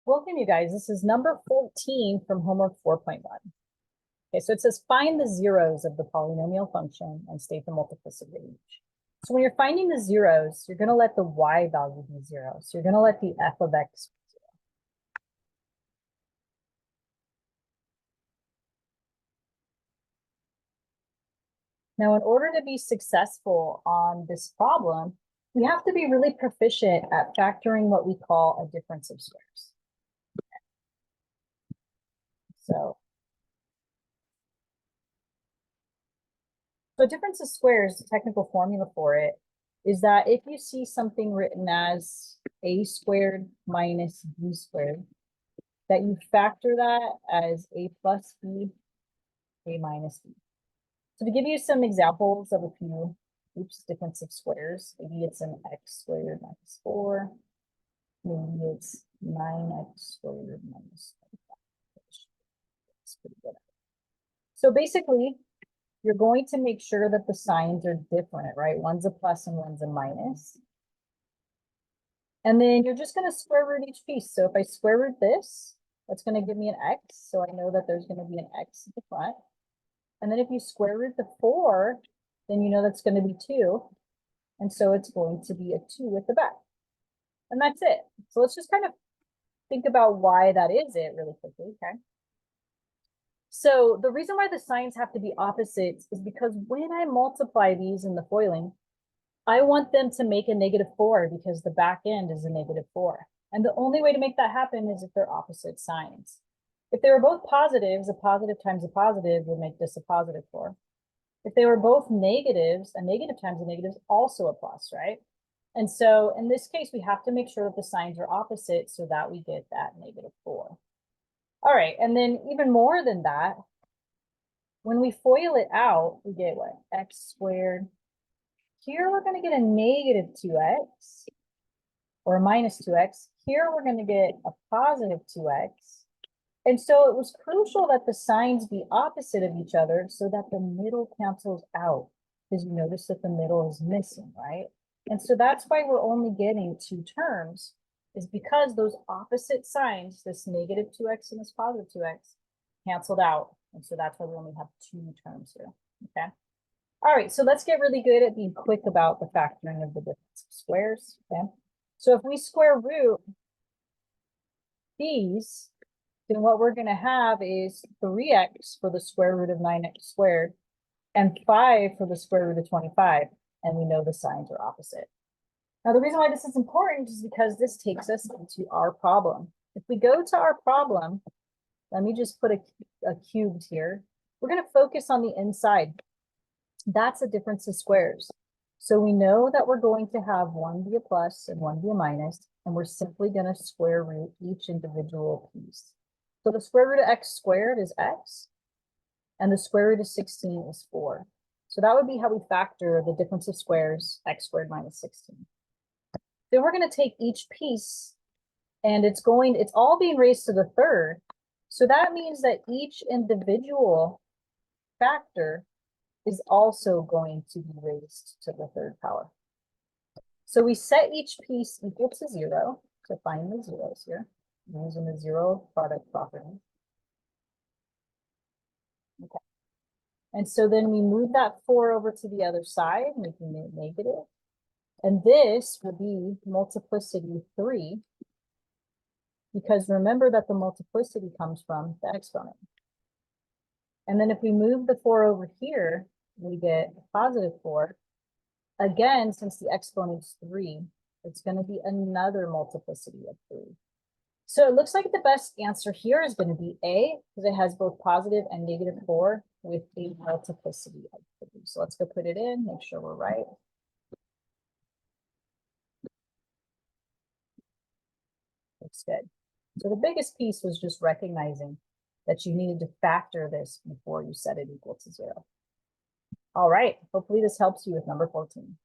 Welcome, you guys. This is number 14 from homework 4.1. Okay, so it says find the zeros of the polynomial function and state the multiplicity of each. So when you're finding the zeros, you're going to let the y value be 0. So you're going to let the f of x be 0. Now, in order to be successful on this problem, we have to be really proficient at factoring what we call a difference of squares. So difference of squares, the technical formula for it is that if you see something written as a squared minus b squared, that you factor that as a plus b, a minus b. So to give you some examples of a few difference of squares, maybe it's an x squared minus 4, maybe it's 9x squared minus 25. That's pretty good. So basically, you're going to make sure that the signs are different, right? One's a plus and one's a minus. And then you're just going to square root each piece. So if I square root this, that's going to give me an x. So I know that there's going to be an x at the front. And then if you square root the 4, then you know that's going to be 2. And so it's going to be a 2 at the back. And that's it. So let's just kind of think about why that is it really quickly, okay? So the reason why the signs have to be opposites is because when I multiply these in the FOILing, I want them to make a -4 because the back end is a -4. And the only way to make that happen is if they're opposite signs. If they were both positives, a positive times a positive would make this a +4. If they were both negatives, a negative times a negative is also a plus, right? And so in this case, we have to make sure that the signs are opposite so that we get that -4. All right, and then even more than that, when we FOIL it out, we get what? X squared. Here we're going to get a -2x or a -2x. Here we're going to get a +2x. And so it was crucial that the signs be opposite of each other so that the middle cancels out, because you notice that the middle is missing, right? And so that's why we're only getting 2 terms, is because those opposite signs, this -2x and this +2x, canceled out. And so that's why we only have 2 terms here, okay? All right, so let's get really good at being quick about the factoring of the difference of squares, okay? So if we square root these, then what we're going to have is 3x for the square root of 9x squared and 5 for the square root of 25. And we know the signs are opposite. Now, the reason why this is important is because this takes us into our problem. If we go to our problem, let me just put a cubed here. We're going to focus on the inside. That's a difference of squares. So we know that we're going to have one be a plus and one be a minus, and we're simply going to square root each individual piece. So the square root of x squared is x, and the square root of 16 is 4. So that would be how we factor the difference of squares, x squared minus 16. Then we're going to take each piece, and it's all being raised to the third. So that means that each individual factor is also going to be raised to the third power. So we set each piece equal to 0 to find the zeros here, using the zero product property. Okay. And so then we move that 4 over to the other side, making it negative. And this will be multiplicity 3, because remember that the multiplicity comes from the exponent. And then if we move the 4 over here, we get a +4. Again, since the exponent is 3, it's going to be another multiplicity of 3. So it looks like the best answer here is going to be A, because it has both positive and -4 with a multiplicity of 3. So let's go put it in, make sure we're right. Looks good. So the biggest piece was just recognizing that you needed to factor this before you set it equal to 0. All right, hopefully this helps you with number 14.